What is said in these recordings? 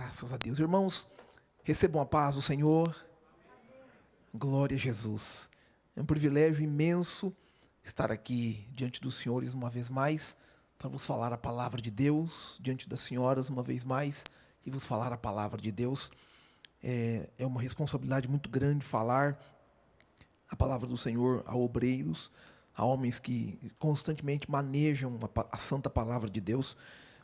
Graças a Deus. Irmãos, recebam a paz do Senhor. Glória a Jesus. É um privilégio imenso estar aqui diante dos senhores uma vez mais, para vos falar a palavra de Deus, diante das senhoras uma vez mais, e vos falar a palavra de Deus. É uma responsabilidade muito grande falar a palavra do Senhor a obreiros, a homens que constantemente manejam a santa palavra de Deus.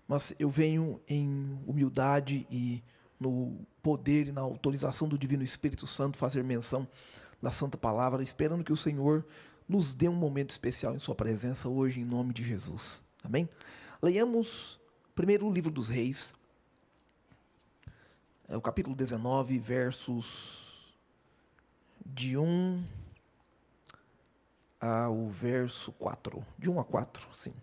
Mas eu venho em humildade e no poder e na autorização do Divino Espírito Santo fazer menção da santa palavra, esperando que o Senhor nos dê um momento especial em sua presença hoje, em nome de Jesus. Amém? Leiamos primeiro o livro dos Reis, o capítulo 19, versos de 1 ao verso 4. De 1 a 4, sim.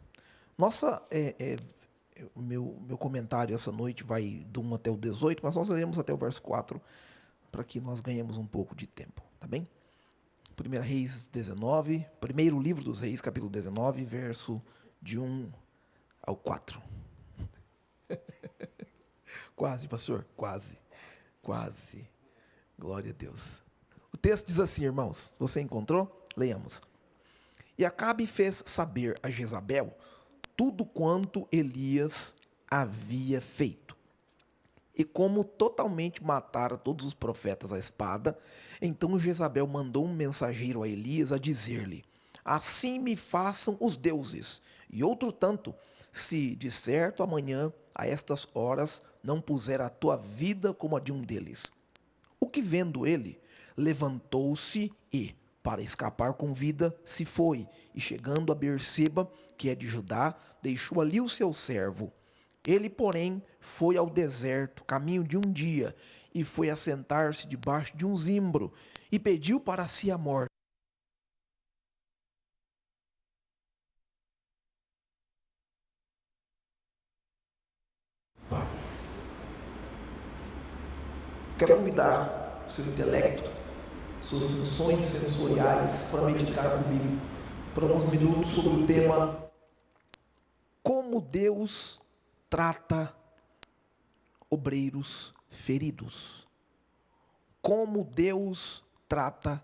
O meu comentário essa noite vai do 1 até o 18, mas nós leremos até o verso 4, para que nós ganhemos um pouco de tempo, tá bem? Primeiro livro dos Reis, capítulo 19, verso de 1 ao 4. Quase, pastor, quase. Glória a Deus. O texto diz assim, irmãos, você encontrou? Leiamos. E Acabe fez saber a Jezabel tudo quanto Elias havia feito. E como totalmente matara todos os profetas à espada, então Jezabel mandou um mensageiro a Elias a dizer-lhe: assim me façam os deuses, e outro tanto, se de certo amanhã, a estas horas, não puser a tua vida como a de um deles. O que vendo ele, levantou-se e, para escapar com vida, se foi, e chegando a Berseba, que é de Judá, deixou ali o seu servo. Ele, porém, foi ao deserto, caminho de um dia, e foi assentar-se debaixo de um zimbro, e pediu para si a morte. Paz. Quero convidar o seu intelecto, suas funções sensoriais, para meditar comigo por alguns minutos sobre o tema: como Deus trata obreiros feridos. Como Deus trata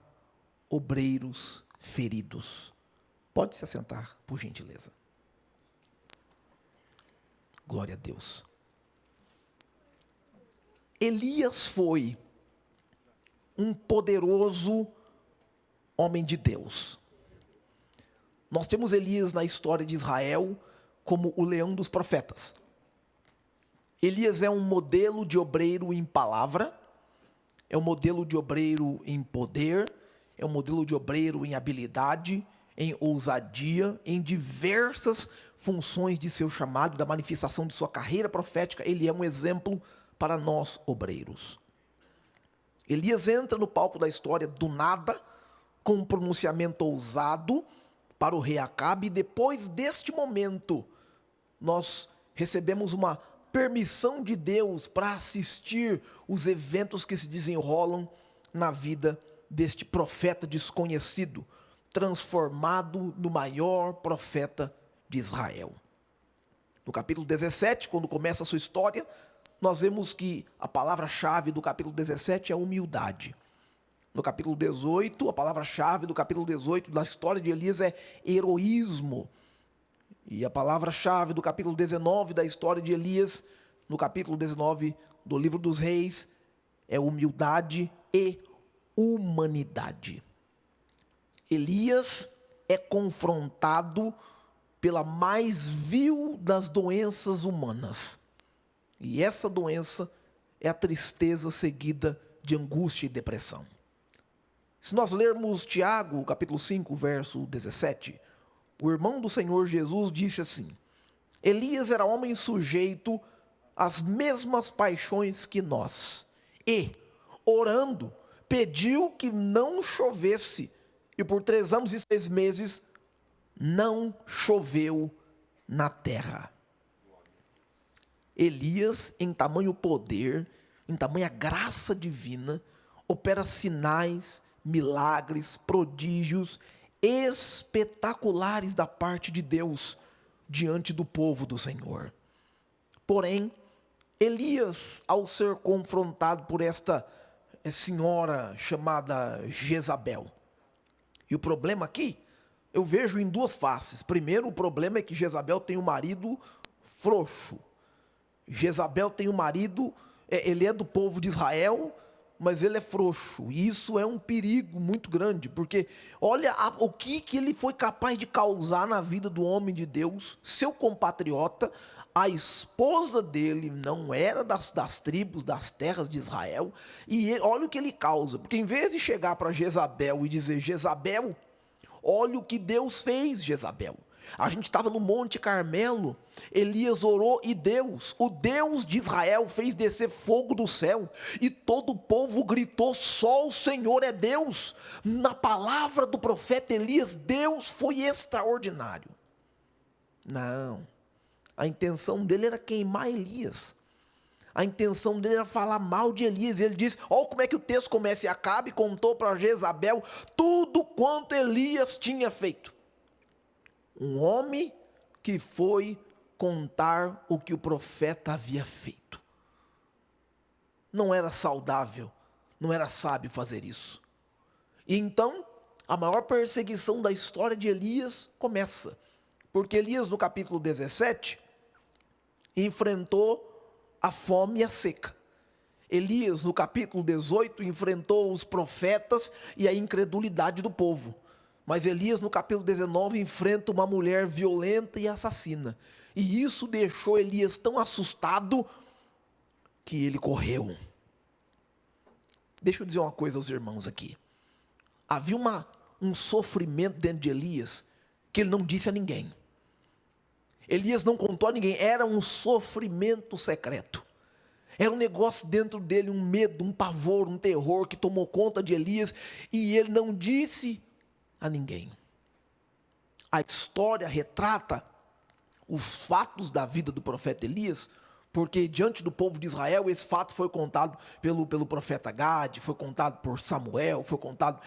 obreiros feridos. Pode se assentar, por gentileza. Glória a Deus. Elias foi um poderoso homem de Deus. Nós temos Elias na história de Israel como o leão dos profetas. Elias é um modelo de obreiro em palavra, é um modelo de obreiro em poder, é um modelo de obreiro em habilidade, em ousadia, em diversas funções de seu chamado, da manifestação de sua carreira profética. Ele é um exemplo para nós, obreiros. Elias entra no palco da história do nada, com um pronunciamento ousado para o rei Acabe, e depois deste momento, nós recebemos uma permissão de Deus para assistir os eventos que se desenrolam na vida deste profeta desconhecido, transformado no maior profeta de Israel. No capítulo 17, quando começa a sua história, nós vemos que a palavra-chave do capítulo 17 é humildade. No capítulo 18, a palavra-chave do capítulo 18 da história de Elias é heroísmo. E a palavra-chave do capítulo 19 da história de Elias, no capítulo 19 do livro dos Reis, é humildade e humanidade. Elias é confrontado pela mais vil das doenças humanas. E essa doença é a tristeza seguida de angústia e depressão. Se nós lermos Tiago, capítulo 5, verso 17, o irmão do Senhor Jesus disse assim: Elias era homem sujeito às mesmas paixões que nós, e, orando, pediu que não chovesse, e por 3 anos e 6 meses não choveu na terra. Elias, em tamanho poder, em tamanha graça divina, opera sinais, milagres, prodígios espetaculares da parte de Deus diante do povo do Senhor. Porém, Elias, ao ser confrontado por esta senhora chamada Jezabel. E o problema aqui, eu vejo em duas faces. Primeiro, o problema é que Jezabel tem um marido frouxo. Jezabel tem um marido, ele é do povo de Israel, mas ele é frouxo. E isso é um perigo muito grande, porque olha o que ele foi capaz de causar na vida do homem de Deus, seu compatriota. A esposa dele não era das tribos, das terras de Israel, e olha o que ele causa, porque em vez de chegar para Jezabel e dizer: Jezabel, olha o que Deus fez, Jezabel. A gente estava no Monte Carmelo, Elias orou e Deus, o Deus de Israel, fez descer fogo do céu, e todo o povo gritou: só o Senhor é Deus. Na palavra do profeta Elias, Deus foi extraordinário. Não, a intenção dele era queimar Elias. A intenção dele era falar mal de Elias. E ele diz: olha como é que o texto começa e acaba, e contou para Jezabel tudo quanto Elias tinha feito. Um homem que foi contar o que o profeta havia feito. Não era saudável, não era sábio fazer isso. E então, a maior perseguição da história de Elias começa. Porque Elias, no capítulo 17, enfrentou a fome e a seca. Elias, no capítulo 18, enfrentou os profetas e a incredulidade do povo. Mas Elias, no capítulo 19, enfrenta uma mulher violenta e assassina. E isso deixou Elias tão assustado que ele correu. Deixa eu dizer uma coisa aos irmãos aqui. Havia um sofrimento dentro de Elias que ele não disse a ninguém. Elias não contou a ninguém, era um sofrimento secreto. Era um negócio dentro dele, um medo, um pavor, um terror que tomou conta de Elias, e ele não disse a ninguém. A história retrata os fatos da vida do profeta Elias, porque diante do povo de Israel, esse fato foi contado pelo profeta Gade, foi contado por Samuel, foi contado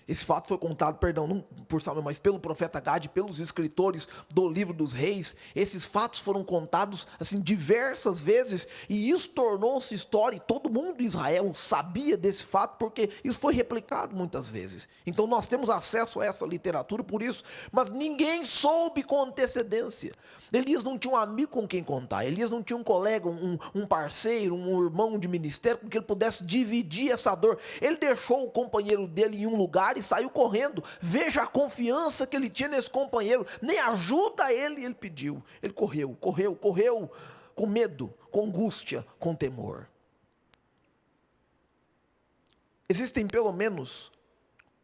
esse fato foi contado, não por Samuel, mas pelo profeta Gade, pelos escritores do livro dos reis. Esses fatos foram contados assim diversas vezes, e isso tornou-se história, e todo mundo de Israel sabia desse fato, porque isso foi replicado muitas vezes. Então nós temos acesso a essa literatura por isso, mas ninguém soube com antecedência. Elias não tinha um amigo com quem contar, Elias não tinha um colega, um parceiro, um irmão de ministério com que ele pudesse dividir essa dor. Ele deixou o companheiro dele em um lugar e saiu correndo. Veja a confiança que ele tinha nesse companheiro, nem ajuda ele pediu. Ele correu com medo, com angústia, com temor. Existem pelo menos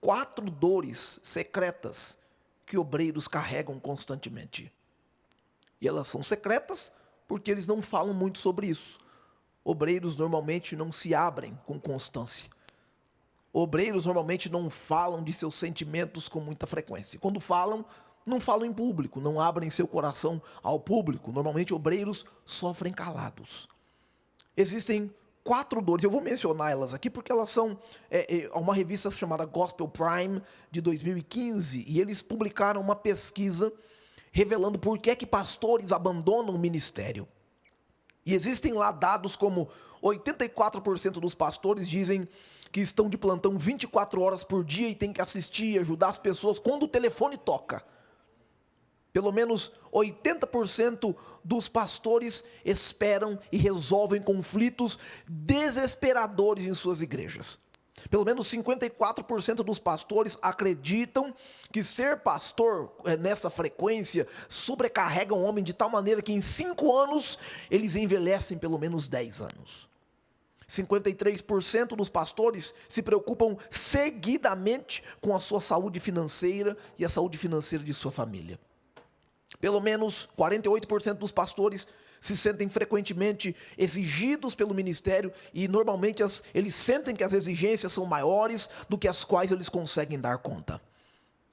4 dores secretas que obreiros carregam constantemente. E elas são secretas porque eles não falam muito sobre isso. Obreiros normalmente não se abrem com constância. Obreiros normalmente não falam de seus sentimentos com muita frequência. Quando falam, não falam em público, não abrem seu coração ao público. Normalmente obreiros sofrem calados. Existem 4 dores, eu vou mencionar elas aqui porque elas são uma revista chamada Gospel Prime de 2015, e eles publicaram uma pesquisa revelando por que é que pastores abandonam o ministério. E existem lá dados como 84% dos pastores dizem que estão de plantão 24 horas por dia e tem que assistir e ajudar as pessoas quando o telefone toca. Pelo menos 80% dos pastores esperam e resolvem conflitos desesperadores em suas igrejas. Pelo menos 54% dos pastores acreditam que ser pastor nessa frequência sobrecarrega um homem de tal maneira que em 5 anos eles envelhecem pelo menos 10 anos. 53% dos pastores se preocupam seguidamente com a sua saúde financeira e a saúde financeira de sua família. Pelo menos 48% dos pastores se sentem frequentemente exigidos pelo ministério, e normalmente eles sentem que as exigências são maiores do que as quais eles conseguem dar conta.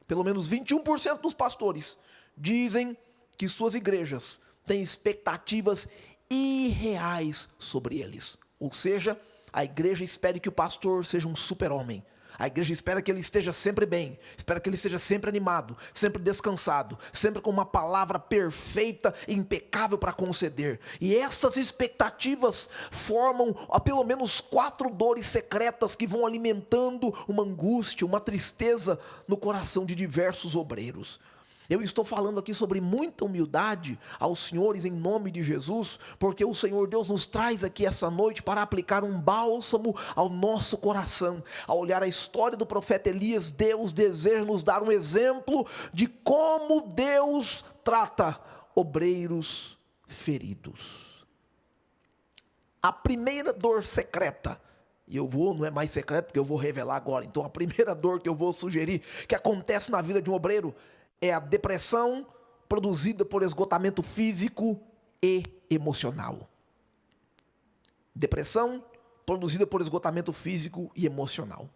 Pelo menos 21% dos pastores dizem que suas igrejas têm expectativas irreais sobre eles. Ou seja, a igreja espera que o pastor seja um super-homem. A igreja espera que ele esteja sempre bem, espera que ele esteja sempre animado, sempre descansado, sempre com uma palavra perfeita e impecável para conceder. E essas expectativas formam pelo menos 4 dores secretas que vão alimentando uma angústia, uma tristeza no coração de diversos obreiros. Eu estou falando aqui sobre muita humildade aos senhores em nome de Jesus, porque o Senhor Deus nos traz aqui essa noite para aplicar um bálsamo ao nosso coração. Ao olhar a história do profeta Elias, Deus deseja nos dar um exemplo de como Deus trata obreiros feridos. A primeira dor secreta, e não é mais secreto porque eu vou revelar agora, então a primeira dor que eu vou sugerir que acontece na vida de um obreiro é a depressão produzida por esgotamento físico e emocional. Depressão produzida por esgotamento físico e emocional.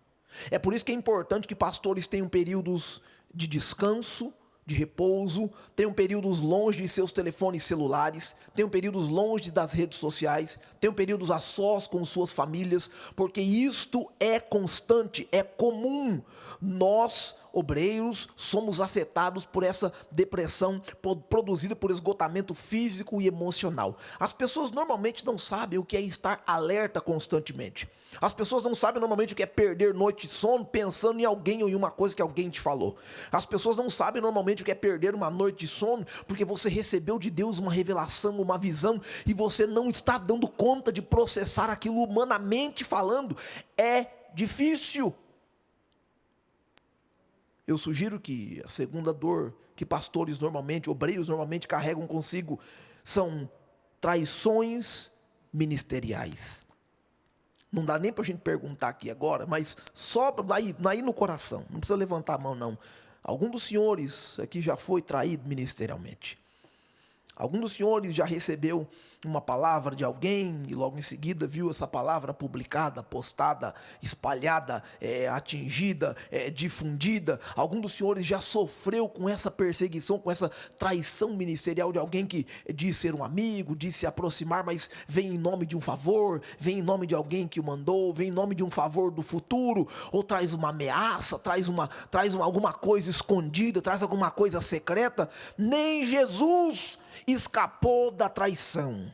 É por isso que é importante que pastores tenham períodos de descanso, de repouso, tenham períodos longe de seus telefones celulares, tenham períodos longe das redes sociais, tenham períodos a sós com suas famílias, porque isto é constante, é comum. Nós, obreiros, somos afetados por essa depressão produzida por esgotamento físico e emocional. As pessoas normalmente não sabem o que é estar alerta constantemente. As pessoas não sabem normalmente o que é perder noite de sono pensando em alguém ou em uma coisa que alguém te falou. As pessoas não sabem normalmente o que é perder uma noite de sono porque você recebeu de Deus uma revelação, uma visão, e você não está dando conta de processar aquilo humanamente falando. É difícil. Eu sugiro que a segunda dor que pastores normalmente, obreiros normalmente carregam consigo, são traições ministeriais. Não dá nem para a gente perguntar aqui agora, mas só aí no coração, não precisa levantar a mão não. Algum dos senhores aqui já foi traído ministerialmente? Algum dos senhores já recebeu uma palavra de alguém e logo em seguida viu essa palavra publicada, postada, espalhada, atingida, difundida? Algum dos senhores já sofreu com essa perseguição, com essa traição ministerial de alguém que diz ser um amigo, diz se aproximar, mas vem em nome de um favor, vem em nome de alguém que o mandou, vem em nome de um favor do futuro, ou traz uma ameaça, traz alguma coisa escondida, traz alguma coisa secreta? Nem Jesus escapou da traição.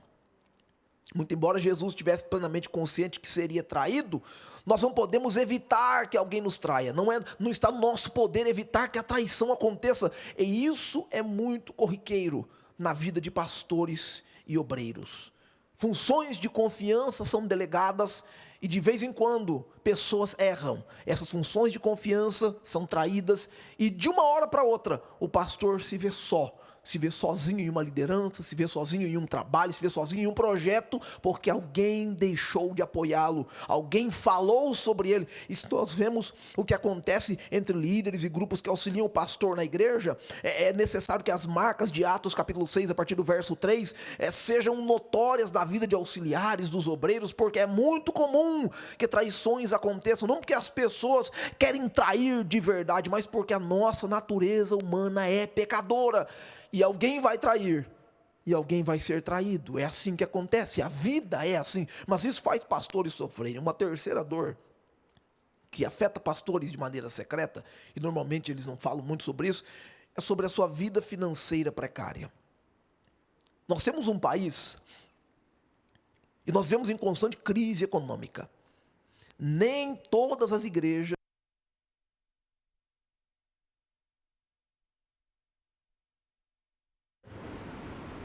Muito embora Jesus estivesse plenamente consciente que seria traído, nós não podemos evitar que alguém nos traia. Não está no nosso poder evitar que a traição aconteça. E isso é muito corriqueiro na vida de pastores e obreiros. Funções de confiança são delegadas e de vez em quando pessoas erram. Essas funções de confiança são traídas e de uma hora para outra o pastor se vê sozinho em uma liderança, se vê sozinho em um trabalho, se vê sozinho em um projeto, porque alguém deixou de apoiá-lo, alguém falou sobre ele. E se nós vemos o que acontece entre líderes e grupos que auxiliam o pastor na igreja, é necessário que as marcas de Atos capítulo 6, a partir do verso 3, sejam notórias na vida de auxiliares, dos obreiros, porque é muito comum que traições aconteçam, não porque as pessoas querem trair de verdade, mas porque a nossa natureza humana é pecadora. E alguém vai trair, e alguém vai ser traído. É assim que acontece, a vida é assim. Mas isso faz pastores sofrerem. Uma terceira dor que afeta pastores de maneira secreta, e normalmente eles não falam muito sobre isso, é sobre a sua vida financeira precária. Nós temos um país, e nós vemos em constante crise econômica. Nem todas as igrejas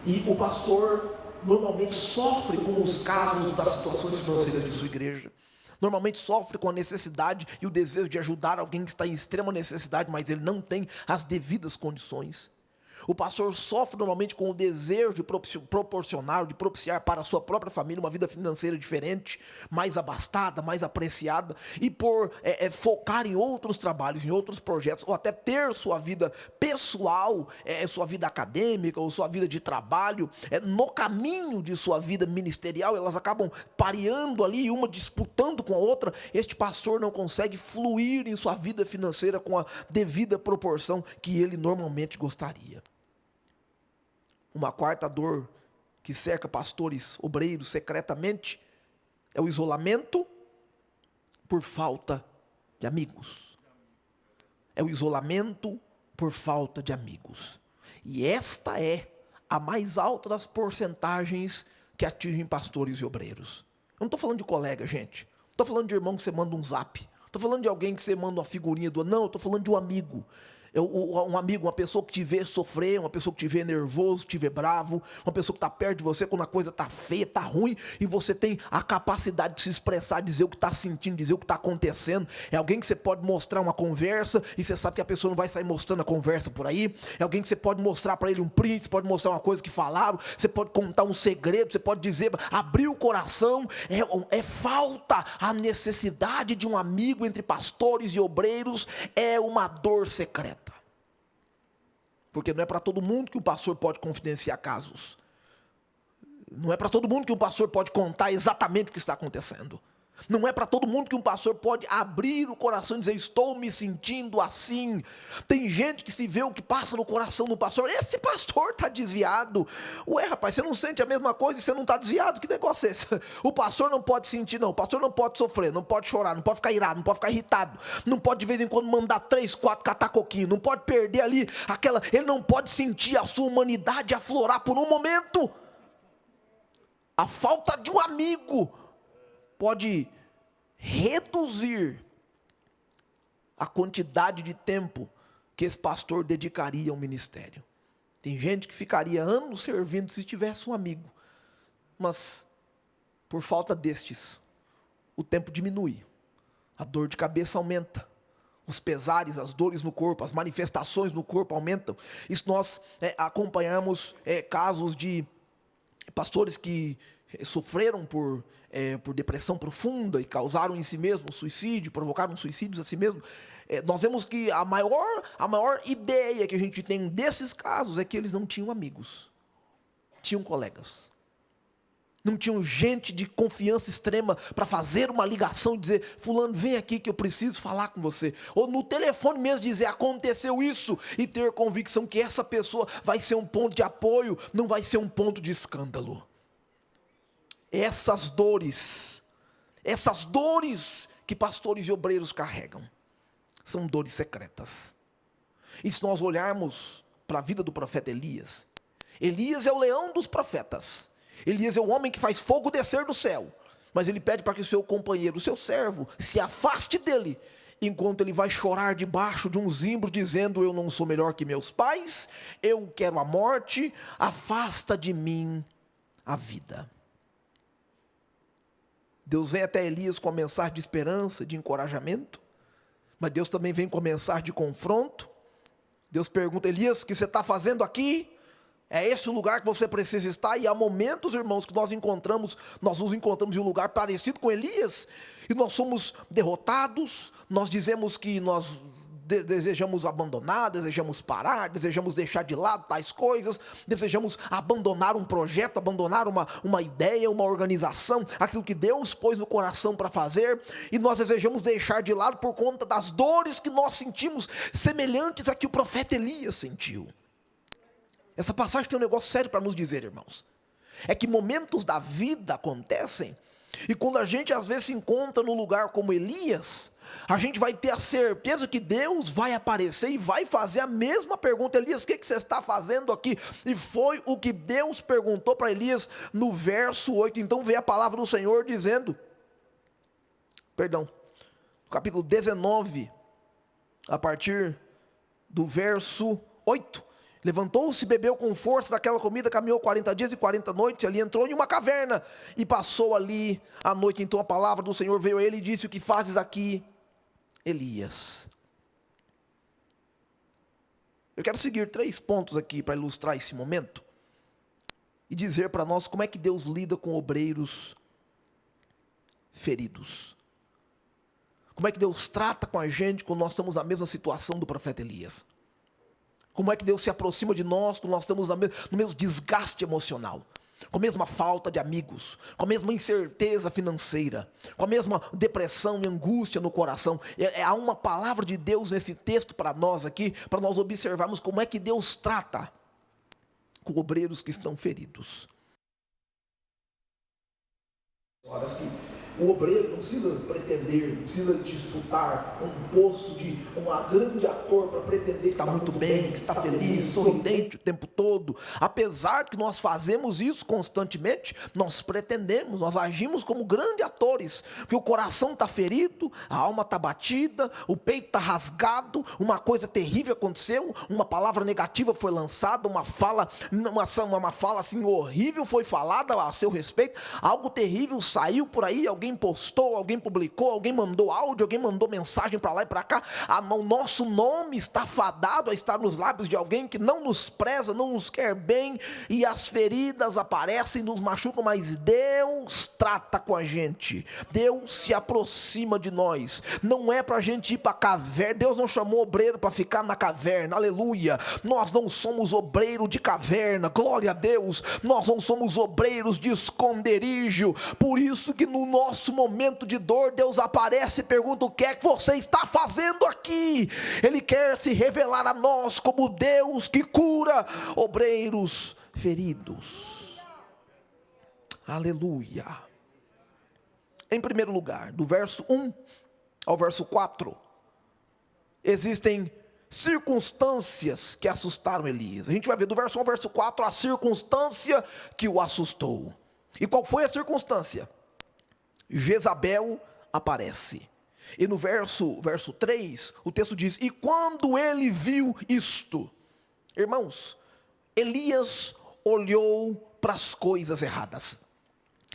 e o pastor normalmente sofre com os casos das situações financeiras de sua igreja. Normalmente sofre com a necessidade e o desejo de ajudar alguém que está em extrema necessidade, mas ele não tem as devidas condições. O pastor sofre normalmente com o desejo de proporcionar, de propiciar para a sua própria família uma vida financeira diferente, mais abastada, mais apreciada, e por focar em outros trabalhos, em outros projetos, ou até ter sua vida pessoal, sua vida acadêmica, ou sua vida de trabalho, no caminho de sua vida ministerial, elas acabam pareando ali, uma disputando com a outra. Este pastor não consegue fluir em sua vida financeira com a devida proporção que ele normalmente gostaria. Uma quarta dor que cerca pastores, obreiros secretamente, é o isolamento por falta de amigos. É o isolamento por falta de amigos. E esta é a mais alta das porcentagens que atingem pastores e obreiros. Eu não estou falando de colega, gente. Não estou falando de irmão que você manda um zap. Estou falando de alguém que você manda uma figurinha do... Não, eu estou falando de um amigo. Um amigo, uma pessoa que te vê sofrer, uma pessoa que te vê nervoso, que te vê bravo, uma pessoa que está perto de você quando a coisa está feia, está ruim, e você tem a capacidade de se expressar, dizer o que está sentindo, dizer o que está acontecendo. É alguém que você pode mostrar uma conversa, e você sabe que a pessoa não vai sair mostrando a conversa por aí. É alguém que você pode mostrar para ele um print, você pode mostrar uma coisa que falaram, você pode contar um segredo, você pode dizer, abrir o coração. É falta a necessidade de um amigo entre pastores e obreiros, é uma dor secreta. Porque não é para todo mundo que o pastor pode confidenciar casos. Não é para todo mundo que um pastor pode contar exatamente o que está acontecendo. Não é para todo mundo que um pastor pode abrir o coração e dizer, estou me sentindo assim. Tem gente que se vê o que passa no coração do pastor. Esse pastor está desviado. Ué, rapaz, você não sente a mesma coisa e você não está desviado? Que negócio é esse? O pastor não pode sentir, não. O pastor não pode sofrer, não pode chorar, não pode ficar irado, não pode ficar irritado. Não pode de vez em quando mandar 3, 4 catar coquinho. Não pode perder ali aquela... Ele não pode sentir a sua humanidade aflorar por um momento. A falta de um amigo pode reduzir a quantidade de tempo que esse pastor dedicaria ao ministério. Tem gente que ficaria anos servindo se tivesse um amigo, mas por falta destes, o tempo diminui, a dor de cabeça aumenta, os pesares, as dores no corpo, as manifestações no corpo aumentam. Isso nós acompanhamos casos de pastores que sofreram por depressão profunda e causaram em si mesmo suicídio, provocaram suicídios a si mesmo. Nós vemos que a maior ideia que a gente tem desses casos é que eles não tinham amigos, tinham colegas. Não tinham gente de confiança extrema para fazer uma ligação e dizer, fulano, vem aqui que eu preciso falar com você. Ou no telefone mesmo dizer, aconteceu isso, e ter convicção que essa pessoa vai ser um ponto de apoio, não vai ser um ponto de escândalo. Essas dores que pastores e obreiros carregam, são dores secretas. E se nós olharmos para a vida do profeta Elias, Elias é o leão dos profetas. Elias é o homem que faz fogo descer do céu. Mas ele pede para que o seu companheiro, o seu servo, se afaste dele, enquanto ele vai chorar debaixo de um zimbro, dizendo, eu não sou melhor que meus pais, eu quero a morte, afasta de mim a vida. Deus vem até Elias com a mensagem de esperança, de encorajamento, mas Deus também vem com a mensagem de confronto. Deus pergunta, Elias, o que você está fazendo aqui? É esse o lugar que você precisa estar? E há momentos, irmãos, que nós nos encontramos em um lugar parecido com Elias, e nós somos derrotados, nós dizemos que nós desejamos abandonar, desejamos parar, desejamos deixar de lado tais coisas, desejamos abandonar um projeto, abandonar uma ideia, uma organização, aquilo que Deus pôs no coração para fazer, e nós desejamos deixar de lado por conta das dores que nós sentimos, semelhantes a que o profeta Elias sentiu. Essa passagem tem um negócio sério para nos dizer, irmãos. É que momentos da vida acontecem, e quando a gente às vezes se encontra num lugar como Elias, a gente vai ter a certeza que Deus vai aparecer e vai fazer a mesma pergunta. Elias, o que você está fazendo aqui? E foi o que Deus perguntou para Elias no verso 8. Então veio a palavra do Senhor dizendo, no capítulo 19, a partir do verso 8. Levantou-se, bebeu com força daquela comida, caminhou 40 dias e 40 noites, ali entrou em uma caverna e passou ali a noite. Então a palavra do Senhor veio a ele e disse, o que fazes aqui, Elias? Eu quero seguir 3 pontos aqui para ilustrar esse momento e dizer para nós como é que Deus lida com obreiros feridos. Como é que Deus trata com a gente quando nós estamos na mesma situação do profeta Elias. Como é que Deus se aproxima de nós quando nós estamos no mesmo desgaste emocional, com a mesma falta de amigos, com a mesma incerteza financeira, com a mesma depressão e angústia no coração. Há uma palavra de Deus nesse texto para nós aqui, para nós observarmos como é que Deus trata com obreiros que estão feridos. Horas que O obreiro não precisa pretender, não precisa disputar um posto de um grande ator para pretender que está muito bem, que está feliz, sorridente o tempo todo. Apesar que nós fazemos isso constantemente, nós pretendemos, nós agimos como grandes atores, porque o coração está ferido, a alma está batida, o peito está rasgado, uma coisa terrível aconteceu, uma palavra negativa foi lançada, uma fala assim horrível foi falada a seu respeito, algo terrível saiu por aí, alguém postou, alguém publicou, alguém mandou áudio, alguém mandou mensagem para lá e para cá, o nosso nome está fadado a estar nos lábios de alguém que não nos preza, não nos quer bem, e as feridas aparecem, nos machucam, mas Deus trata com a gente, Deus se aproxima de nós, não é para a gente ir para a caverna, Deus não chamou obreiro para ficar na caverna, aleluia, nós não somos obreiro de caverna, glória a Deus, nós não somos obreiros de esconderijo, por isso que no nosso momento de dor, Deus aparece e pergunta: o que é que você está fazendo aqui? Ele quer se revelar a nós como Deus que cura obreiros feridos, aleluia. Em primeiro lugar, do verso 1 ao verso 4, existem circunstâncias que assustaram Elias. A gente vai ver do verso 1 ao verso 4 a circunstância que o assustou. E qual foi a circunstância? Jezabel aparece. E no verso 3, o texto diz: e quando ele viu isto, irmãos, Elias olhou para as coisas erradas.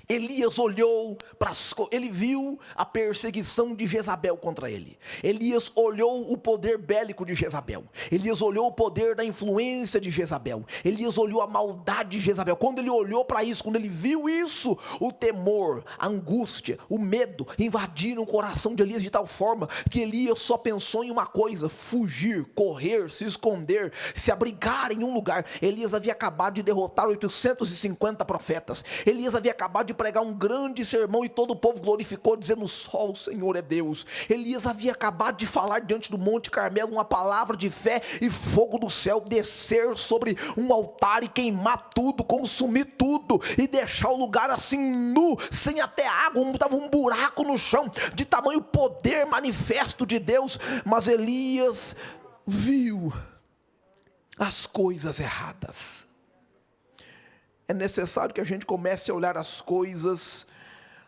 Elias olhou para ele viu a perseguição de Jezabel contra ele. Elias olhou o poder bélico de Jezabel. Elias olhou o poder da influência de Jezabel. Elias olhou a maldade de Jezabel. Quando ele olhou para isso, quando ele viu isso, o temor, a angústia, o medo invadiram o coração de Elias de tal forma que Elias só pensou em uma coisa: fugir, correr, se esconder, se abrigar em um lugar. Elias havia acabado de derrotar 850 profetas. Elias havia acabado de pregar um grande sermão e todo o povo glorificou, dizendo: só o Senhor é Deus. Elias havia acabado de falar diante do Monte Carmelo uma palavra de fé, e fogo do céu descer sobre um altar e queimar tudo, consumir tudo e deixar o lugar assim nu, sem até água, estava um buraco no chão, de tamanho poder manifesto de Deus. Mas Elias viu as coisas erradas. É necessário que a gente comece a olhar as coisas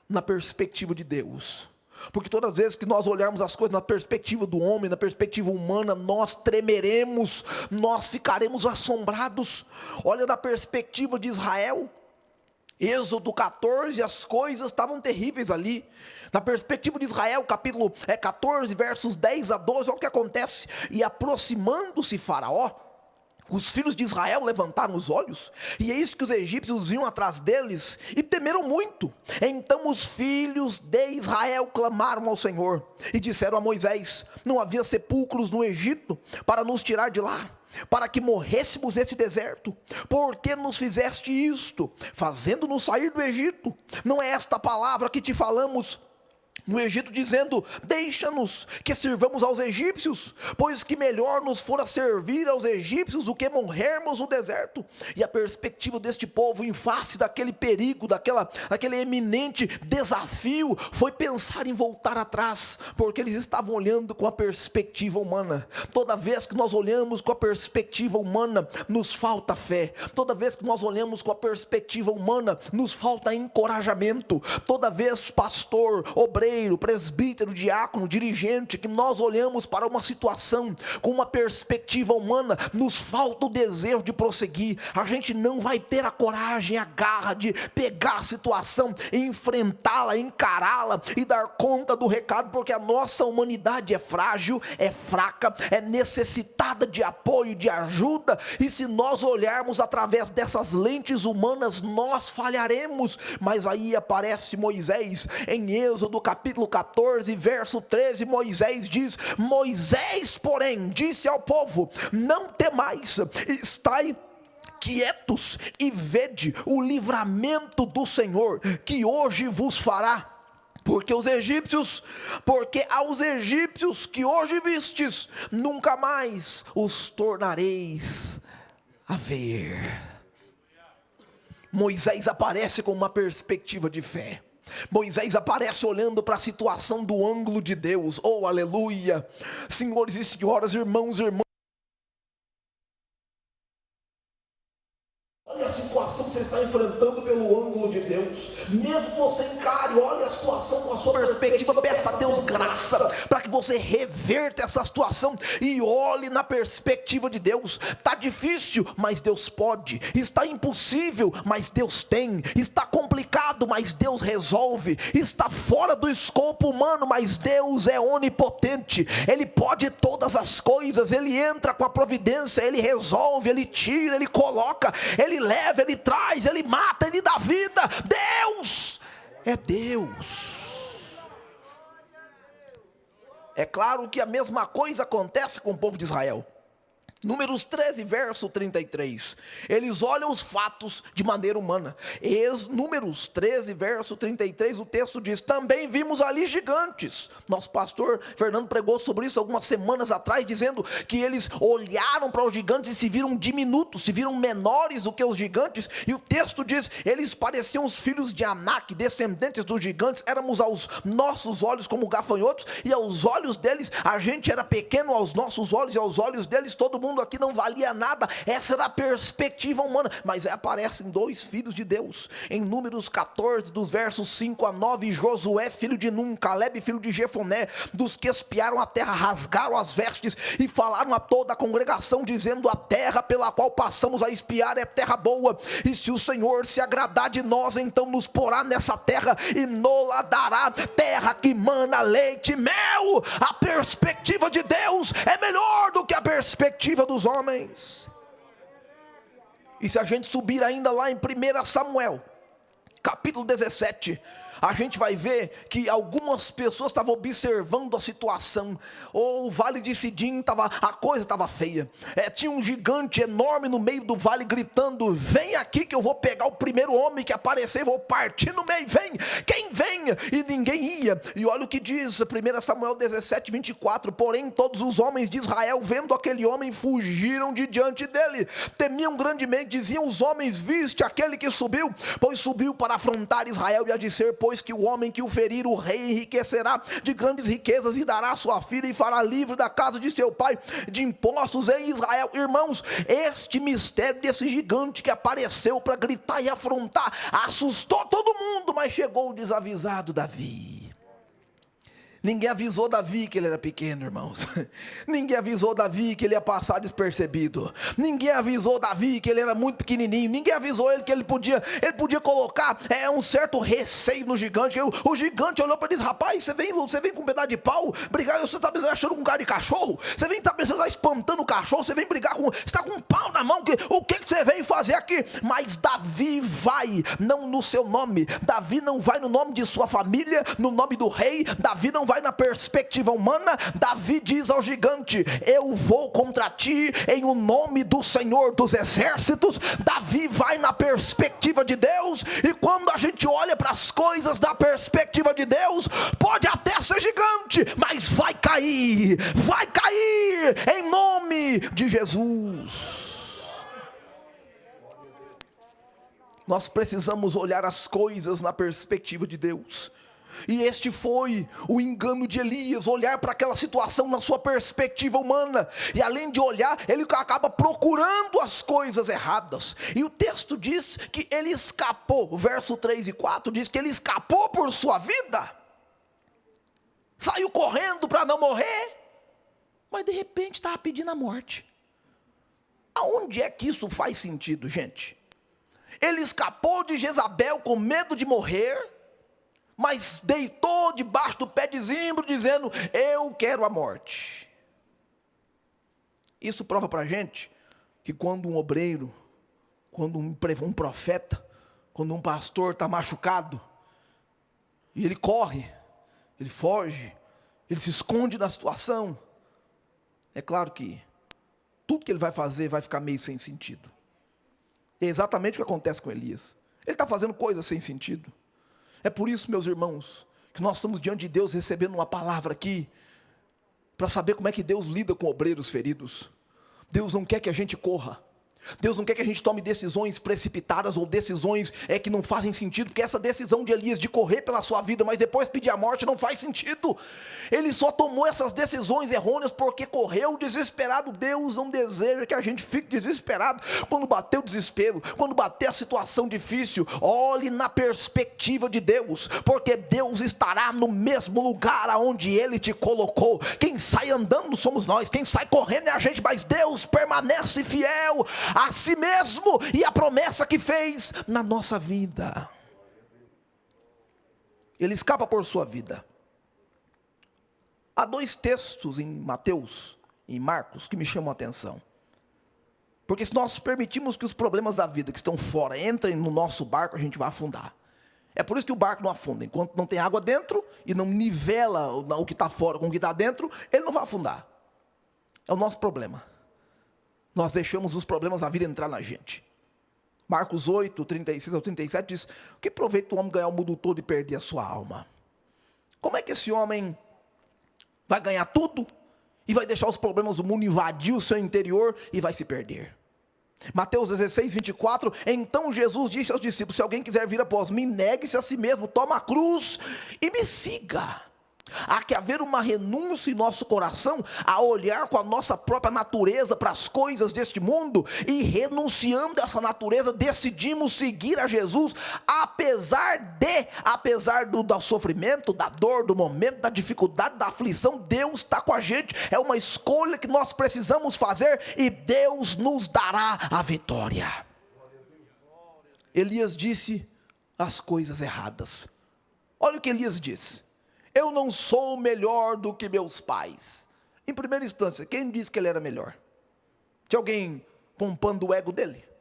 na perspectiva de Deus. Porque todas as vezes que nós olharmos as coisas na perspectiva do homem, na perspectiva humana, nós tremeremos, nós ficaremos assombrados. Olha da perspectiva de Israel, Êxodo 14, as coisas estavam terríveis ali. Na perspectiva de Israel, capítulo 14, versos 10 a 12, olha o que acontece. E aproximando-se Faraó, os filhos de Israel levantaram os olhos, e eis que os egípcios vinham atrás deles, e temeram muito. Então os filhos de Israel clamaram ao Senhor, e disseram a Moisés: não havia sepulcros no Egito, para nos tirar de lá, para que morrêssemos nesse deserto? Por que nos fizeste isto, fazendo-nos sair do Egito? Não é esta palavra que te falamos no Egito, dizendo: deixa-nos que sirvamos aos egípcios, pois que melhor nos fora servir aos egípcios do que morrermos no deserto. E a perspectiva deste povo em face daquele perigo, daquele eminente desafio, foi pensar em voltar atrás, porque eles estavam olhando com a perspectiva humana. Toda vez que nós olhamos com a perspectiva humana, nos falta fé. Toda vez que nós olhamos com a perspectiva humana, nos falta encorajamento. Toda vez, pastor, obreiro, presbítero, diácono, dirigente, que nós olhamos para uma situação com uma perspectiva humana, nos falta o desejo de prosseguir. A gente não vai ter a coragem, a garra de pegar a situação, enfrentá-la, encará-la e dar conta do recado, porque a nossa humanidade é frágil, é fraca, é necessitada de apoio, de ajuda, e se nós olharmos através dessas lentes humanas, nós falharemos. Mas aí aparece Moisés em Êxodo capítulo 14, verso 13, Moisés diz: Moisés, porém, disse ao povo: não temais, estai quietos e vede o livramento do Senhor, que hoje vos fará. Porque aos egípcios que hoje vistes, nunca mais os tornareis a ver. Moisés aparece com uma perspectiva de fé. Moisés aparece olhando para a situação do ângulo de Deus. Oh, aleluia! Senhores e senhoras, irmãos e irmãs, olha a situação que você está enfrentando pelo ângulo de Deus. Mesmo que você encare, olha a situação com a sua perspectiva, peça a Deus graça para que você reverta essa situação e olhe na perspectiva de Deus. Está difícil, mas Deus pode. Está impossível, mas Deus tem. Está complicado, mas Deus resolve. Está fora do escopo humano, mas Deus é onipotente. Ele pode todas as coisas. Ele entra com a providência, Ele resolve, Ele tira, Ele coloca, Ele leva, Ele traz, Ele mata, Ele dá vida. Deus é Deus. É claro que a mesma coisa acontece com o povo de Israel. Números 13, verso 33. Eles olham os fatos de maneira humana. Números 13, verso 33, o texto diz: também vimos ali gigantes. Nosso pastor Fernando pregou sobre isso algumas semanas atrás, dizendo que eles olharam para os gigantes e se viram diminutos, se viram menores do que os gigantes. E o texto diz: eles pareciam os filhos de Anak, descendentes dos gigantes. Éramos aos nossos olhos como gafanhotos, e aos olhos deles a gente era pequeno aos nossos olhos, e aos olhos deles todo mundo aqui não valia nada. Essa era a perspectiva humana. Mas aí aparecem dois filhos de Deus em Números 14, dos versos 5 a 9. Josué, filho de Num, Caleb, filho de Jefoné, dos que espiaram a terra, rasgaram as vestes e falaram a toda a congregação, dizendo: a terra pela qual passamos a espiar é terra boa, e se o Senhor se agradar de nós, então nos porá nessa terra e nola dará, terra que mana leite e mel. A perspectiva de Deus é melhor do que a perspectiva dos homens. E se a gente subir ainda lá em 1 Samuel, capítulo 17, a gente vai ver que algumas pessoas estavam observando a situação. O vale de Sidim, a coisa estava feia. Tinha um gigante enorme no meio do vale gritando: vem aqui que eu vou pegar o primeiro homem que aparecer, vou partir no meio, vem, quem vem? E ninguém ia. E olha o que diz 1 Samuel 17, 24. Porém todos os homens de Israel, vendo aquele homem, fugiram de diante dele, temiam grandemente, diziam os homens: viste aquele que subiu? Pois subiu para afrontar Israel e a dizer: pois que o homem que o ferir, o rei enriquecerá de grandes riquezas e dará sua filha e fará livre da casa de seu pai de impostos em Israel. Irmãos, este mistério desse gigante que apareceu para gritar e afrontar assustou todo mundo, mas chegou o desavisado Davi. Ninguém avisou Davi que ele era pequeno, irmãos. Ninguém avisou Davi que ele ia passar despercebido. Ninguém avisou Davi que ele era muito pequenininho. Ninguém avisou ele que ele podia colocar um certo receio no gigante. O gigante olhou para ele e disse: rapaz, você vem com um pedaço de pau brigar, você está achando com um cara de cachorro? Você vem tá pensando, está espantando o cachorro, você vem brigar com, você está com um pau na mão, o que você veio fazer aqui? Mas Davi vai, não no seu nome. Davi não vai no nome de sua família, no nome do rei. Davi não vai na perspectiva humana. Davi diz ao gigante: eu vou contra ti em o nome do Senhor dos exércitos. Davi vai na perspectiva de Deus. E quando a gente olha para as coisas da perspectiva de Deus, pode até ser gigante, mas vai cair em nome de Jesus. Nós precisamos olhar as coisas na perspectiva de Deus. E este foi o engano de Elias, olhar para aquela situação na sua perspectiva humana, e além de olhar, ele acaba procurando as coisas erradas. E o texto diz que ele escapou, o verso 3 e 4 diz que ele escapou por sua vida, saiu correndo para não morrer, mas de repente estava pedindo a morte. Aonde é que isso faz sentido, gente? Ele escapou de Jezabel com medo de morrer, mas deitou debaixo do pé de zimbro, dizendo: eu quero a morte. Isso prova para a gente que quando um obreiro, quando um profeta, quando um pastor está machucado, e ele corre, ele foge, ele se esconde na situação, é claro que tudo que ele vai fazer vai ficar meio sem sentido. É exatamente o que acontece com Elias. Ele está fazendo coisas sem sentido. É por isso, meus irmãos, que nós estamos diante de Deus recebendo uma palavra aqui, para saber como é que Deus lida com obreiros feridos. Deus não quer que a gente corra. Deus não quer que a gente tome decisões precipitadas ou decisões que não fazem sentido, porque essa decisão de Elias de correr pela sua vida, mas depois pedir a morte, não faz sentido. Ele só tomou essas decisões errôneas porque correu desesperado. Deus não deseja que a gente fique desesperado quando bater o desespero, quando bater a situação difícil. Olhe na perspectiva de Deus, porque Deus estará no mesmo lugar aonde Ele te colocou. Quem sai andando somos nós, quem sai correndo é a gente, mas Deus permanece fiel a si mesmo e a promessa que fez na nossa vida. Ele escapa por sua vida. Há 2 textos em Mateus e em Marcos que me chamam a atenção. Porque se nós permitirmos que os problemas da vida que estão fora entrem no nosso barco, a gente vai afundar. É por isso que o barco não afunda. Enquanto não tem água dentro e não nivela o que está fora com o que está dentro, ele não vai afundar. É o nosso problema. Nós deixamos os problemas da vida entrar na gente. Marcos 8, 36 ao 37 diz: o que proveita o homem ganhar o mundo todo e perder a sua alma? Como é que esse homem vai ganhar tudo e vai deixar os problemas do mundo invadir o seu interior e vai se perder? Mateus 16, 24, então Jesus disse aos discípulos: se alguém quiser vir após mim, negue-se a si mesmo, toma a cruz e me siga. Há que haver uma renúncia em nosso coração, a olhar com a nossa própria natureza para as coisas deste mundo, e renunciando a essa natureza, decidimos seguir a Jesus, apesar do sofrimento, da dor, do momento, da dificuldade, da aflição. Deus está com a gente, é uma escolha que nós precisamos fazer, e Deus nos dará a vitória. Elias disse as coisas erradas. Olha o que Elias disse: eu não sou melhor do que meus pais. Em primeira instância, quem disse que ele era melhor? Tinha alguém pompando o ego dele?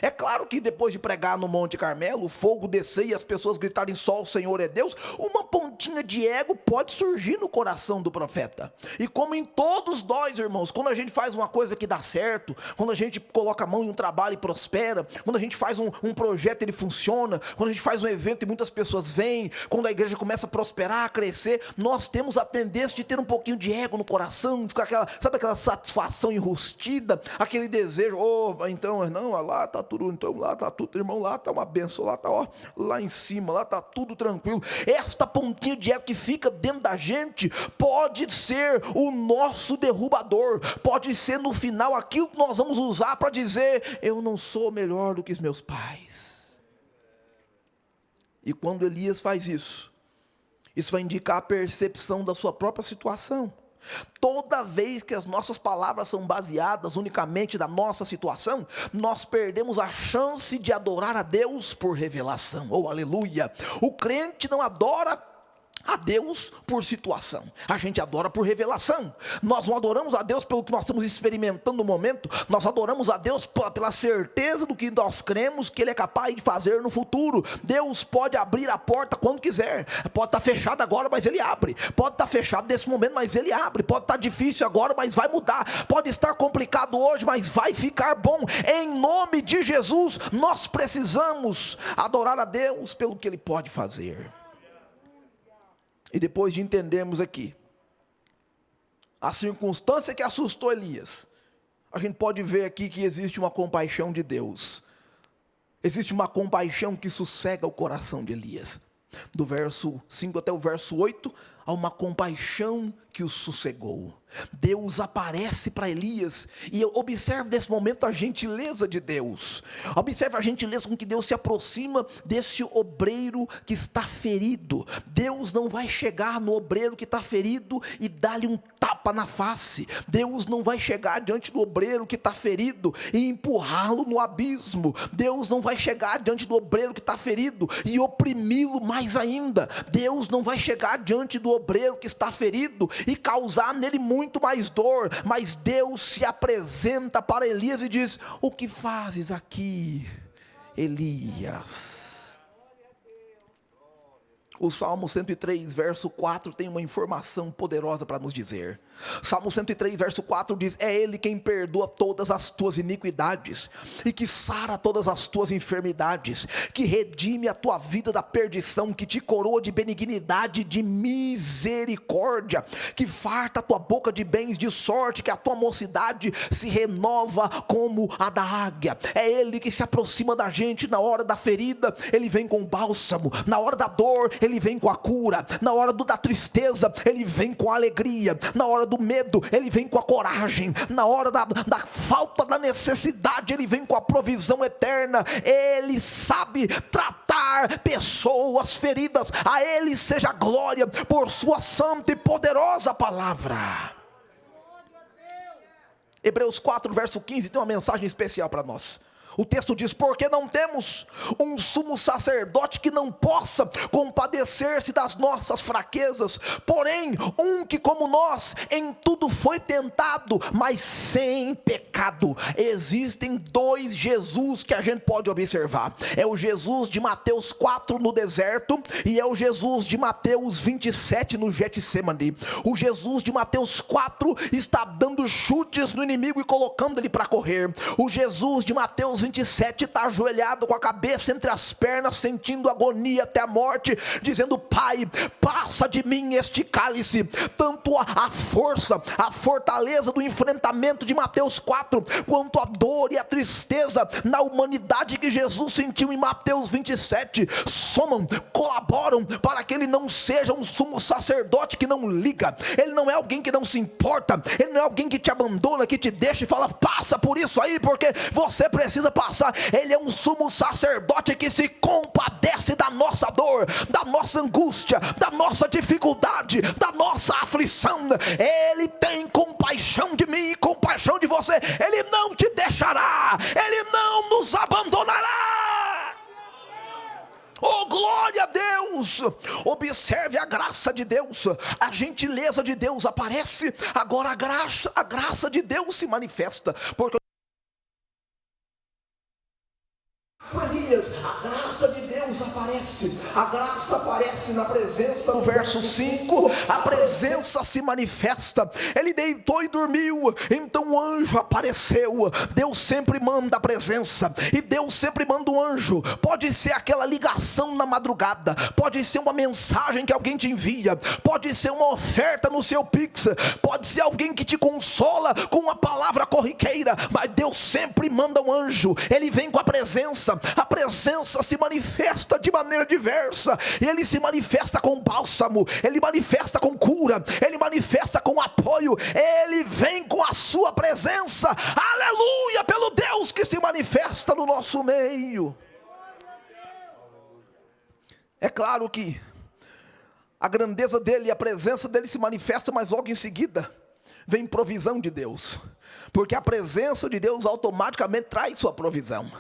É claro que depois de pregar no Monte Carmelo, o fogo descer e as pessoas gritarem só o Senhor é Deus, uma pontinha de ego pode surgir no coração do profeta. E como em todos nós, irmãos, quando a gente faz uma coisa que dá certo, quando a gente coloca a mão em um trabalho e prospera, quando a gente faz um projeto e ele funciona, quando a gente faz um evento e muitas pessoas vêm, quando a igreja começa a prosperar, a crescer, nós temos a tendência de ter um pouquinho de ego no coração, ficar aquela satisfação enrustida, aquele desejo: então, não, lá está tudo, então lá está tudo, irmão, lá está uma benção, lá está, lá em cima, lá está tudo tranquilo. Esta pontinha de ego que fica dentro da gente pode ser o nosso derrubador, pode ser no final aquilo que nós vamos usar para dizer: eu não sou melhor do que os meus pais. E quando Elias faz isso vai indicar a percepção da sua própria situação. Toda vez que as nossas palavras são baseadas unicamente na nossa situação, nós perdemos a chance de adorar a Deus por revelação. Oh, aleluia! O crente não adora a Deus por situação, a gente adora por revelação. Nós não adoramos a Deus pelo que nós estamos experimentando no momento, nós adoramos a Deus pela certeza do que nós cremos que Ele é capaz de fazer no futuro. Deus pode abrir a porta quando quiser, pode estar fechada agora, mas Ele abre, pode estar fechado nesse momento, mas Ele abre, pode estar difícil agora, mas vai mudar, pode estar complicado hoje, mas vai ficar bom. Em nome de Jesus, nós precisamos adorar a Deus pelo que Ele pode fazer. E depois de entendermos aqui a circunstância que assustou Elias, a gente pode ver aqui que existe uma compaixão de Deus. Existe uma compaixão que sossega o coração de Elias. Do verso 5 até o verso 8, há uma compaixão que o sossegou. Deus aparece para Elias, e observe nesse momento a gentileza de Deus. Observe a gentileza com que Deus se aproxima desse obreiro que está ferido. Deus não vai chegar no obreiro que está ferido e dar-lhe um tapa na face. Deus não vai chegar diante do obreiro que está ferido e empurrá-lo no abismo. Deus não vai chegar diante do obreiro que está ferido e oprimi-lo mais ainda. Deus não vai chegar diante do obreiro que está ferido e causar nele muito mais dor. Mas Deus se apresenta para Elias e diz: o que fazes aqui, Elias? O Salmo 103, verso 4 tem uma informação poderosa para nos dizer. Salmo 103, verso 4 diz: é Ele quem perdoa todas as tuas iniquidades, e que sara todas as tuas enfermidades, que redime a tua vida da perdição, que te coroa de benignidade e de misericórdia, que farta a tua boca de bens, de sorte que a tua mocidade se renova como a da águia. É Ele que se aproxima da gente na hora da ferida, Ele vem com bálsamo, na hora da dor, Ele vem com a cura, na hora da tristeza, Ele vem com a alegria, na hora do medo, Ele vem com a coragem, na hora da falta, da necessidade, Ele vem com a provisão eterna. Ele sabe tratar pessoas feridas. A Ele seja glória por sua santa e poderosa palavra. Hebreus 4, verso 15 tem uma mensagem especial para nós. O texto diz: porque não temos um sumo sacerdote que não possa compadecer-se das nossas fraquezas, porém um que como nós em tudo foi tentado, mas sem pecado. Existem dois Jesus que a gente pode observar. É o Jesus de Mateus 4 no deserto, e é o Jesus de Mateus 27 no Getsemane. O Jesus de Mateus 4 está dando chutes no inimigo e colocando ele para correr. O Jesus de Mateus 27 está ajoelhado com a cabeça entre as pernas, sentindo agonia até a morte, dizendo: Pai, passa de mim este cálice. Tanto a força, a fortaleza do enfrentamento de Mateus 4, quanto a dor e a tristeza na humanidade que Jesus sentiu em Mateus 27, somam, colaboram para que ele não seja um sumo sacerdote que não liga. Ele não é alguém que não se importa, ele não é alguém que te abandona, que te deixa e fala: passa por isso aí porque você precisa passar. Ele é um sumo sacerdote que se compadece da nossa dor, da nossa angústia, da nossa dificuldade, da nossa aflição. Ele tem compaixão de mim e compaixão de você. Ele não te deixará, Ele não nos abandonará. Oh, glória a Deus! Observe a graça de Deus, a gentileza de Deus aparece. Agora a graça de Deus se manifesta, porque Elias, a graça de Deus aparece. A graça aparece na presença. No verso 5, a presença se manifesta. Ele deitou e dormiu, então o anjo apareceu. Deus sempre manda a presença, e Deus sempre manda um anjo. Pode ser aquela ligação na madrugada, pode ser uma mensagem que alguém te envia, pode ser uma oferta no seu Pix, pode ser alguém que te consola com uma palavra corriqueira, mas Deus sempre manda um anjo. Ele vem com a presença se manifesta de maneira diversa, e ele se manifesta com bálsamo, ele manifesta com cura, ele manifesta com apoio, ele vem com a sua presença. Aleluia, pelo Deus que se manifesta no nosso meio. É claro que a grandeza dele e a presença dele se manifesta, mas logo em seguida vem provisão de Deus, porque a presença de Deus automaticamente traz sua provisão.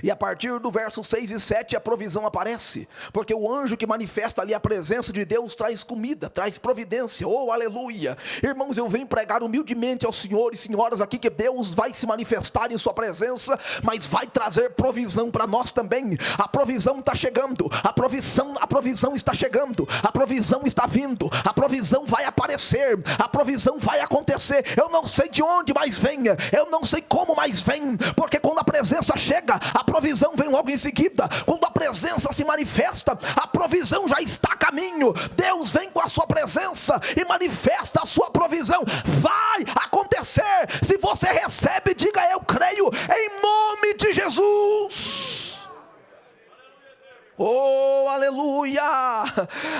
E a partir do verso 6 e 7 a provisão aparece, porque o anjo que manifesta ali a presença de Deus traz comida, traz providência. Oh, aleluia! Irmãos, eu venho pregar humildemente aos senhores e senhoras aqui que Deus vai se manifestar em sua presença, mas vai trazer provisão para nós também. A provisão está chegando, a provisão está chegando, a provisão está vindo, a provisão vai aparecer, a provisão vai acontecer. Eu não sei de onde mais venha, eu não sei como mais vem, porque quando a presença chega, a provisão vem logo em seguida. Quando a presença se manifesta, a provisão já está a caminho. Deus vem com a sua presença e manifesta a sua provisão. Vai acontecer. Se você recebe, diga: eu creio, em nome de Jesus. Oh, aleluia!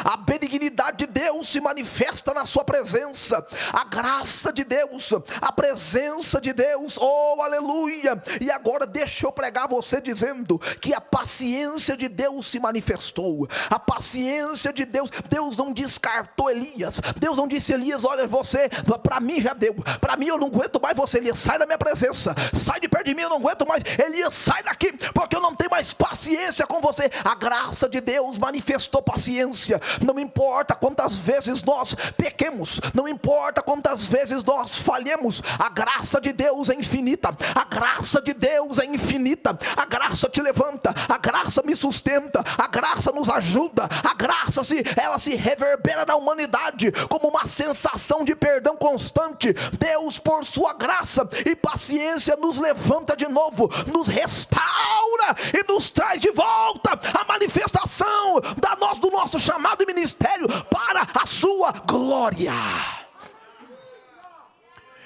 A benignidade de Deus se manifesta na sua presença, a graça de Deus, a presença de Deus. Oh, aleluia! E agora deixa eu pregar você dizendo que a paciência de Deus se manifestou. A paciência de Deus, Deus não descartou Elias. Deus não disse: Elias, olha, você, para mim já deu, para mim eu não aguento mais você, Elias, sai da minha presença, sai de perto de mim, eu não aguento mais, Elias, sai daqui, porque eu não tenho mais paciência com você. A graça de Deus manifestou paciência. Não importa quantas vezes nós pequemos, não importa quantas vezes nós falhemos, a graça de Deus é infinita, a graça de Deus é infinita, a graça te levanta, a graça me sustenta, a graça nos ajuda, a graça ela se reverbera na humanidade como uma sensação de perdão constante. Deus, por sua graça e paciência, nos levanta de novo, nos restaura e nos traz de volta a manifestação do nosso chamado e ministério para a sua glória.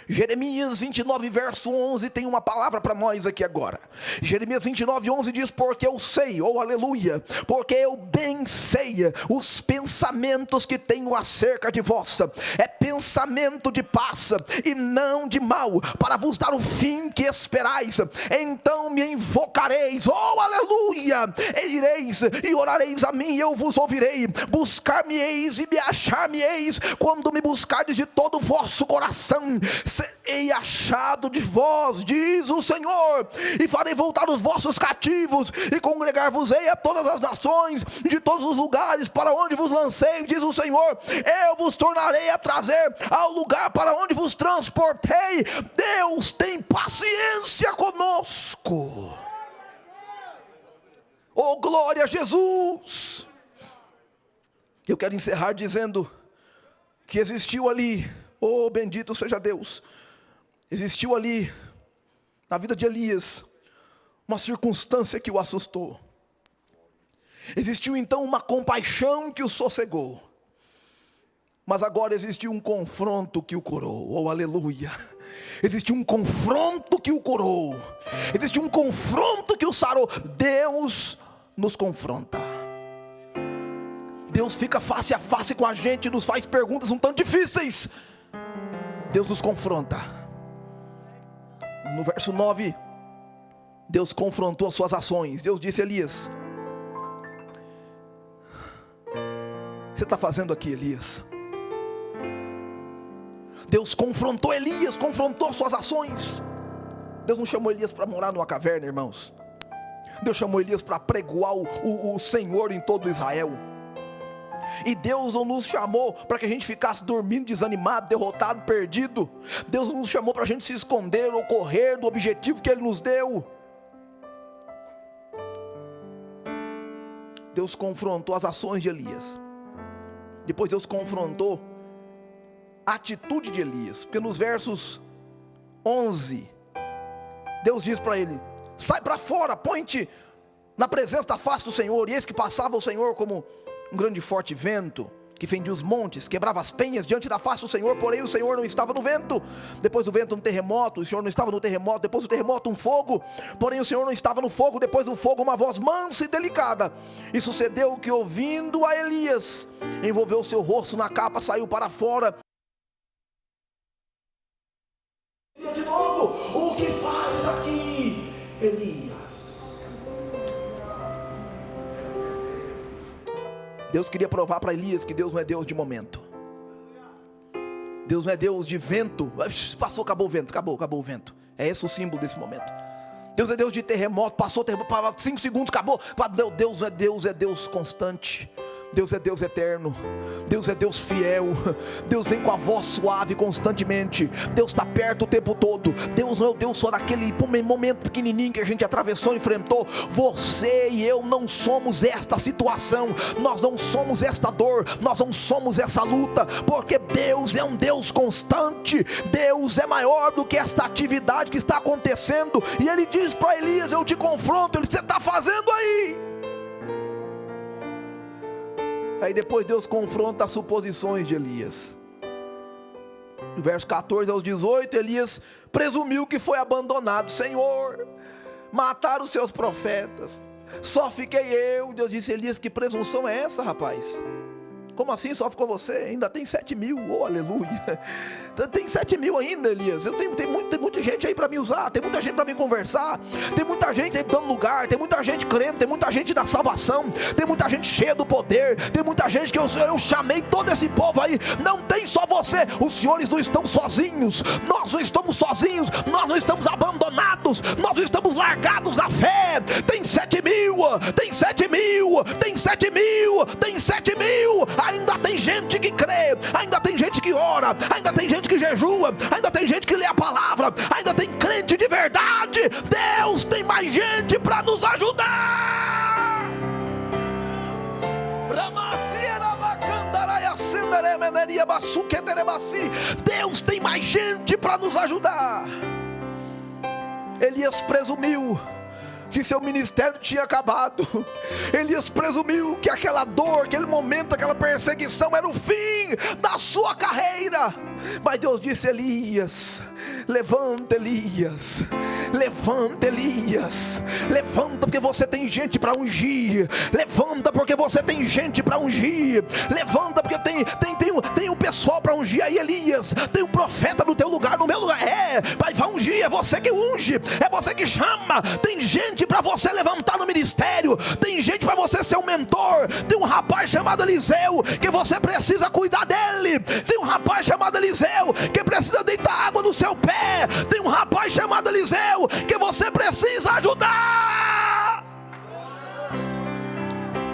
Jeremias 29 verso 11 tem uma palavra para nós aqui agora. Jeremias 29, 11 diz: porque eu sei, oh aleluia, porque eu bem sei os pensamentos que tenho acerca de vós, é pensamento de paz e não de mal, para vos dar o fim que esperais. Então me invocareis, oh aleluia, e ireis e orareis a mim e eu vos ouvirei. Buscar-me-eis e me achar-me-eis, quando me buscardes de todo o vosso coração. Serei achado de vós, diz o Senhor, e farei voltar os vossos cativos, e congregar-vos-ei a todas as nações, de todos os lugares para onde vos lancei, diz o Senhor. Eu vos tornarei a trazer ao lugar para onde vos transportei. Deus tem paciência conosco. Oh, glória a Jesus. Eu quero encerrar dizendo que existiu ali, oh, bendito seja Deus, existiu ali, na vida de Elias, uma circunstância que o assustou. Existiu então uma compaixão que o sossegou. Mas agora existiu um confronto que o curou, oh aleluia. Existiu um confronto que o curou. Existiu um confronto que o sarou. Deus nos confronta. Deus fica face a face com a gente, nos faz perguntas um tanto difíceis. Deus nos confronta. No verso 9, Deus confrontou as suas ações. Deus disse a Elias: você está fazendo aqui, Elias? Deus confrontou Elias, confrontou suas ações. Deus não chamou Elias para morar numa caverna, irmãos. Deus chamou Elias para pregoar o Senhor em todo Israel. E Deus não nos chamou para que a gente ficasse dormindo, desanimado, derrotado, perdido. Deus não nos chamou para a gente se esconder ou correr do objetivo que Ele nos deu. Deus confrontou as ações de Elias. Depois Deus confrontou a atitude de Elias. Porque nos versos 11, Deus diz para ele: sai para fora, põe-te na presença da face do Senhor. E eis que passava o Senhor como um grande e forte vento, que fendia os montes, quebrava as penhas diante da face do Senhor, porém o Senhor não estava no vento. Depois do vento um terremoto, o Senhor não estava no terremoto. Depois do terremoto um fogo, porém o Senhor não estava no fogo. Depois do fogo uma voz mansa e delicada. E sucedeu que, ouvindo a Elias, envolveu o seu rosto na capa, saiu para fora. De novo: o que fazes aqui, Elias? Deus queria provar para Elias que Deus não é Deus de momento. Deus não é Deus de vento. Passou, acabou o vento, acabou o vento. É esse o símbolo desse momento. Deus é Deus de terremoto, passou terremoto, 5 segundos, acabou. Deus é Deus, é Deus constante. Deus é Deus eterno. Deus é Deus fiel. Deus vem com a voz suave constantemente. Deus está perto o tempo todo. Deus não é o Deus só daquele momento pequenininho que a gente atravessou, enfrentou. Você e eu não somos esta situação. Nós não somos esta dor. Nós não somos essa luta. Porque Deus é um Deus constante. Deus é maior do que esta atividade que está acontecendo. E Ele diz para Elias: eu te confronto. Ele: você está fazendo aí? Aí depois Deus confronta as suposições de Elias. No verso 14 aos 18, Elias presumiu que foi abandonado. Senhor, mataram os seus profetas, só fiquei eu. Deus disse: Elias, que presunção é essa, rapaz? Como assim só ficou você? Ainda tem 7.000, oh aleluia. Tem 7.000 ainda, Elias. Tem muita gente aí para me usar, tem muita gente para me conversar, tem muita gente aí dando lugar, tem muita gente crendo, tem muita gente da salvação, tem muita gente cheia do poder, tem muita gente que eu chamei todo esse povo aí. Não tem só você, os senhores não estão sozinhos, nós não estamos sozinhos, nós não estamos abandonados, nós não estamos largados da fé. Tem 7.000, tem 7.000, tem 7.000, tem 7.000. Ainda tem gente que crê, ainda tem gente que ora, ainda tem gente que jejua, ainda tem gente que lê a palavra, ainda tem crente de verdade. Deus tem mais gente para nos ajudar. Deus tem mais gente para nos ajudar. Elias presumiu que seu ministério tinha acabado. Elias presumiu que aquela dor, aquele momento, aquela perseguição era o fim da sua carreira. Mas Deus disse: Elias, levanta, Elias, levanta, Elias, levanta, porque você tem gente para ungir. Levanta, porque você tem gente para ungir. Levanta, porque tem um pessoal para ungir aí, Elias. Tem um profeta no teu lugar, no meu lugar. Vai ungir, é você que unge, é você que chama. Tem gente para você levantar no ministério, tem gente para você ser um mentor. Tem um rapaz chamado Eliseu que você precisa cuidar dele. Tem um rapaz chamado Eliseu que precisa deitar água no seu pé. Tem um rapaz chamado Eliseu que você precisa ajudar.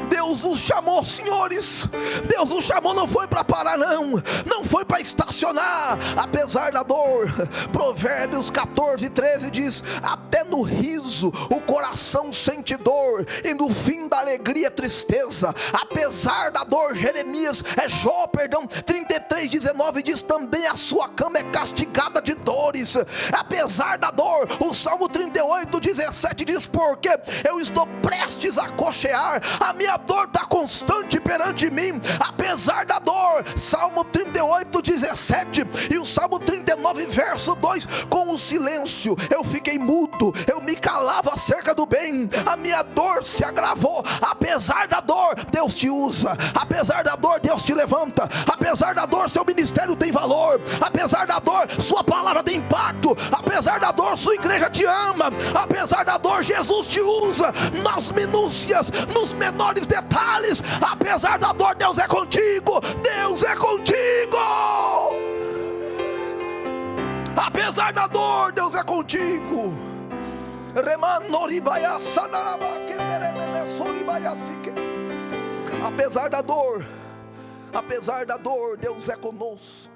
Deus nos chamou, senhores. Deus nos chamou, não foi para parar, não foi para estacionar, apesar da dor. Provérbios 14:13 diz: até no riso o coração sente dor, e no fim da alegria tristeza. Apesar da dor, Jó 33:19 diz: também a sua cama é castigada de dores. Apesar da dor, o Salmo 38:17 diz: porque eu estou prestes a cochear, a minha dor está constante perante mim. Apesar da dor, Salmo 38:17 e o Salmo 39 verso 2: com o silêncio eu fiquei mudo, eu me calava acerca do bem, a minha dor se agravou. Apesar da dor, Deus te usa. Apesar da dor, Deus te levanta. Apesar da dor, seu ministério tem valor. Apesar da dor, sua palavra tem impacto. Apesar da dor, sua igreja te ama. Apesar da dor, Jesus te usa nas minúcias, nos menores detalhes. Apesar da dor, Deus é contigo. Deus é contigo. Apesar da dor, Deus é contigo. Apesar da dor, Deus é conosco.